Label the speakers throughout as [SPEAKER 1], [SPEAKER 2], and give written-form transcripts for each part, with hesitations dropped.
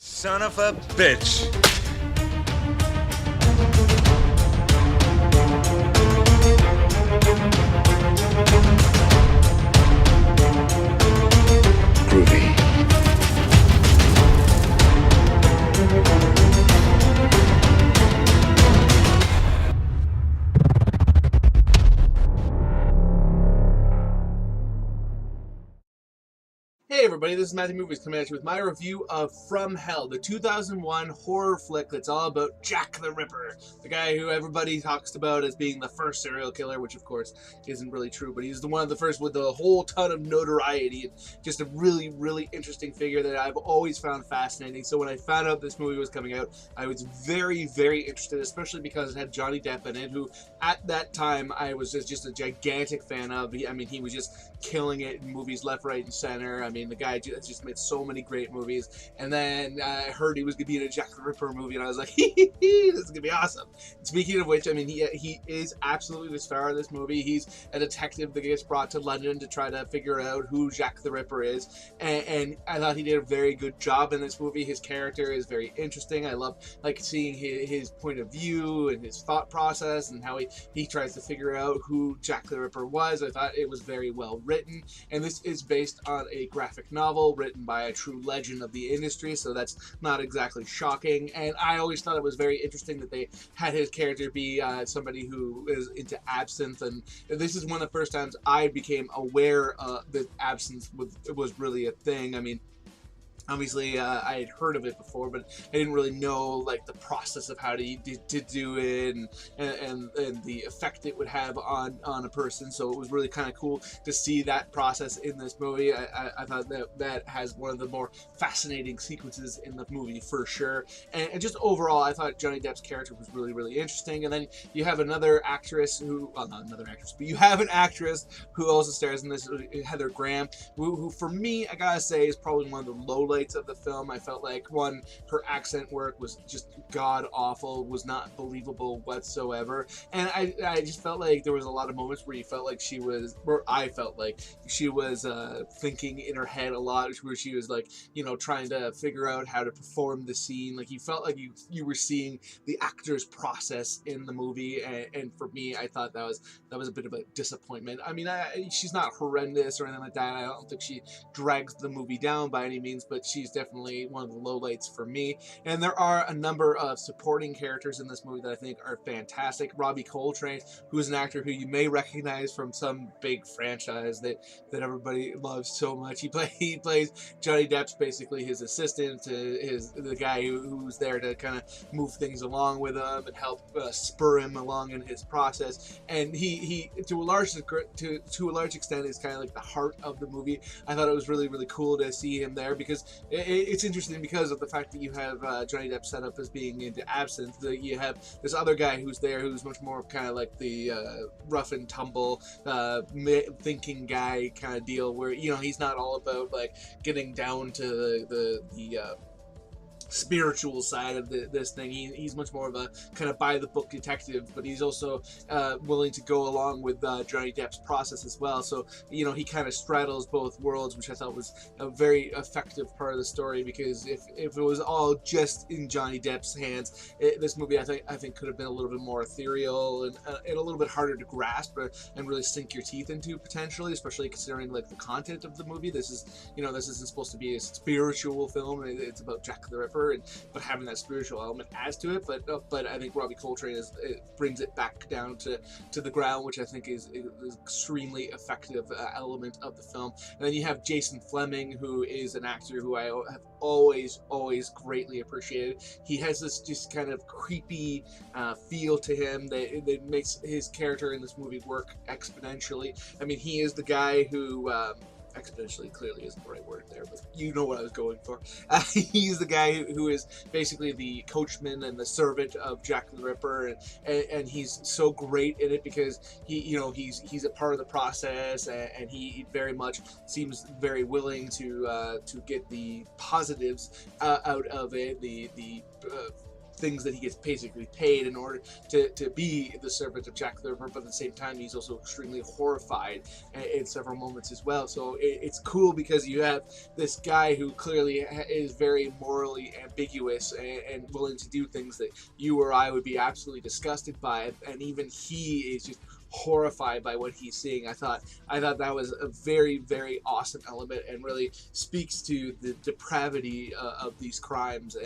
[SPEAKER 1] Son of a bitch.
[SPEAKER 2] Groovy.
[SPEAKER 3] Hey everybody, this is Matthew Movies coming at you with my review of From Hell, the 2001 horror flick that's all about Jack the Ripper, the guy who everybody talks about as being the first serial killer, which of course isn't really true, but he's the one of the first with a whole ton of notoriety and just a really, really interesting figure that I've always found fascinating. So when I found out this movie was coming out, I was very, very interested, especially because it had Johnny Depp in it, who at that time I was just a gigantic fan of. I mean, he was just killing it in movies left, right, and center. I mean, the guy just made so many great movies. And then I heard he was going to be in a Jack the Ripper movie, and I was like, this is going to be awesome. Speaking of which, I mean, he is absolutely the star of this movie. He's a detective that gets brought to London to try to figure out who Jack the Ripper is. And I thought he did a very good job in this movie. His character is very interesting. I love seeing his point of view and his thought process and how he tries to figure out who Jack the Ripper was. I thought it was very well written, and this is based on a graphic novel written by a true legend of the industry, so that's not exactly shocking. And I always thought it was very interesting that they had his character be somebody who is into absinthe, and this is one of the first times I became aware that absinthe was really a thing. I mean, obviously, I had heard of it before, but I didn't really know like the process of how to do it and the effect it would have on a person. So it was really kind of cool to see that process in this movie. I thought that has one of the more fascinating sequences in the movie for sure. And just overall, I thought Johnny Depp's character was really, really interesting. And then you have another actress who, well, not another actress, but you have an actress who also stars in this, Heather Graham, who for me, I gotta say, is probably one of the lowlights of the film. I felt like, one, her accent work was just god awful, was not believable whatsoever, and I just felt like there was a lot of moments where you felt like she was, where I felt like she was thinking in her head a lot, where she was like, you know, trying to figure out how to perform the scene. Like, you felt like you were seeing the actor's process in the movie, and for me, I thought that was a bit of a disappointment. I mean, she's not horrendous or anything like that. I don't think she drags the movie down by any means, but she's definitely one of the lowlights for me. And there are a number of supporting characters in this movie that I think are fantastic. Robbie Coltrane, who is an actor who you may recognize from some big franchise that everybody loves so much. He plays Johnny Depp's basically his assistant, the guy who's there to kind of move things along with him and help spur him along in his process. And he to a large extent is kind of like the heart of the movie. I thought it was really, really cool to see him there, because it's interesting because of the fact that you have Johnny Depp set up as being into absinthe. You have this other guy who's there who's much more kind of like the rough and tumble thinking guy kind of deal, where, you know, he's not all about like getting down to the spiritual side of this thing. He's much more of a kind of by-the-book detective, but he's also willing to go along with Johnny Depp's process as well. So, you know, he kind of straddles both worlds, which I thought was a very effective part of the story, because if it was all just in Johnny Depp's hands, this movie I think could have been a little bit more ethereal and a little bit harder to grasp and really sink your teeth into, potentially, especially considering like the content of the movie. This isn't supposed to be a spiritual film. It's about Jack the Ripper, but having that spiritual element adds to it. But I think Robbie Coltrane brings it back down to the ground, which I think is an extremely effective element of the film. And then you have Jason Flemyng, who is an actor who I have always greatly appreciated. He has this just kind of creepy feel to him that makes his character in this movie work exponentially. I mean, he is the guy who exponentially clearly isn't the right word there, but you know what I was going for. He's the guy who is basically the coachman and the servant of Jack the Ripper, and he's so great in it because he's a part of the process, and he very much seems very willing to get the positives out of it, the things that he gets basically paid in order to be the servant of Jack the Ripper, but at the same time he's also extremely horrified in several moments as well. So it's cool because you have this guy who clearly is very morally ambiguous and willing to do things that you or I would be absolutely disgusted by, and even he is just horrified by what he's seeing. I thought that was a very, very awesome element, and really speaks to the depravity of these crimes,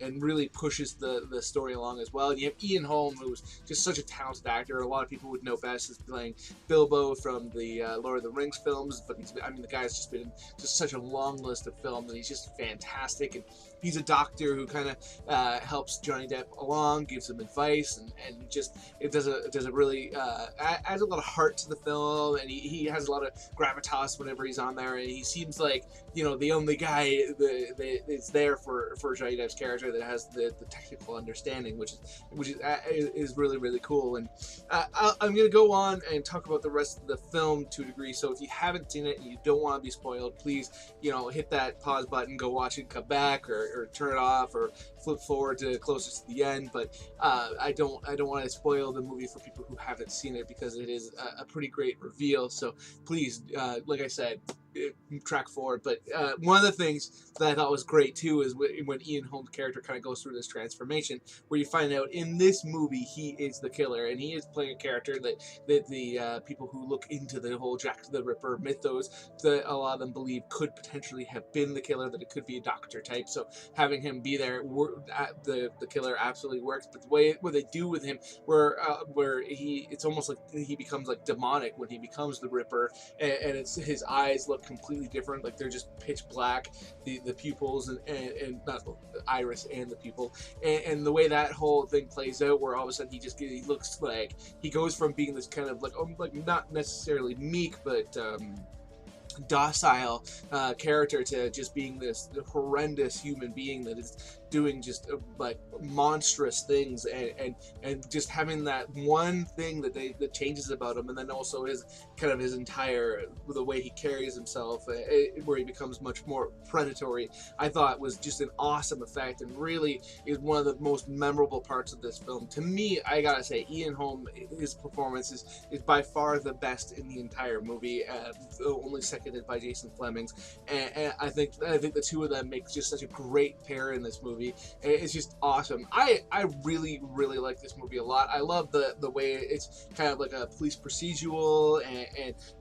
[SPEAKER 3] and really pushes the story along as well. And you have Ian Holm, who's just such a talented actor. A lot of people would know best as playing Bilbo from the Lord of the Rings films, but the guy's just been in just such a long list of films, and he's just fantastic. And he's a doctor who kind of helps Johnny Depp along, gives him advice, and just it does a really adds a lot of heart to the film, and he has a lot of gravitas whenever he's on there, and he seems like, you know, the only guy that's there for Johnny Depp's character that has the technical understanding, which is really, really cool. And I'm gonna go on and talk about the rest of the film to a degree. So if you haven't seen it and you don't want to be spoiled, please, you know, hit that pause button, go watch it, come back, or turn it off, or flip forward to closer to the end. But I don't want to spoil the movie for people who haven't seen it, because it is a pretty great reveal. So please, like I said, track forward. But one of the things that I thought was great too is when Ian Holm's character kind of goes through this transformation, where you find out in this movie he is the killer, and he is playing a character that the people who look into the whole Jack the Ripper mythos, that a lot of them believe could potentially have been the killer, that it could be a doctor type. So having him be there, the killer absolutely works. But the way what they do with him, where it's almost like he becomes like demonic when he becomes the Ripper, and it's his eyes look completely different, like they're just pitch black, the pupils and not the iris and the pupil, and the way that whole thing plays out, where all of a sudden he looks like he goes from being this kind of like not necessarily meek, but docile character, to just being this horrendous human being that is doing just like monstrous things, and just having that one thing that changes about him, and then also his entire the way he carries himself, where he becomes much more predatory, I thought was just an awesome effect, and really is one of the most memorable parts of this film. To me, I gotta say, Ian Holm, his performance is by far the best in the entire movie, only seconded by Jason Flemyng's, and I think the two of them make just such a great pair in this movie. It's just awesome. I really, really like this movie a lot. I love the way it's kind of like a police procedural,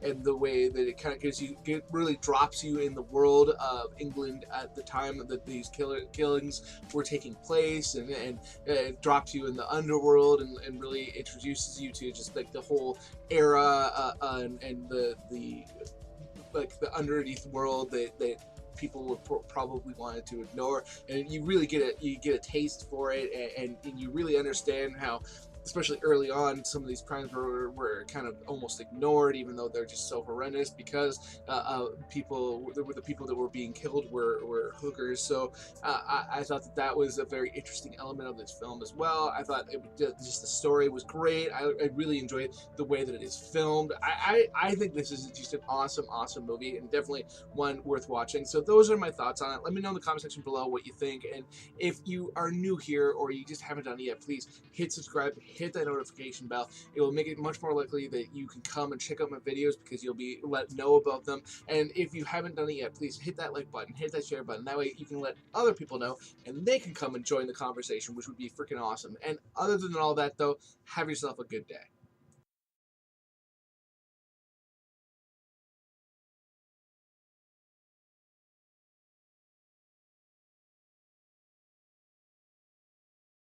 [SPEAKER 3] and the way that it kind of really drops you in the world of England at the time that these killings were taking place, and it drops you in the underworld, and really introduces you to just like the whole era, and the like the underneath world that people would probably wanted to ignore, and you really get a taste for it, and you really understand how, especially early on, some of these crimes were kind of almost ignored, even though they're just so horrendous, because the people that were being killed were hookers. So I thought that was a very interesting element of this film as well. I thought just the story was great. I really enjoyed the way that it is filmed. I think this is just an awesome movie, and definitely one worth watching. So those are my thoughts on it. Let me know in the comment section below what you think, and if you are new here or you just haven't done it yet, please hit subscribe, hit that notification bell. It will make it much more likely that you can come and check out my videos, because you'll be let know about them. And if you haven't done it yet, please hit that like button, hit that share button. That way you can let other people know, and they can come and join the conversation, which would be freaking awesome. And other than all that though, have yourself a good day.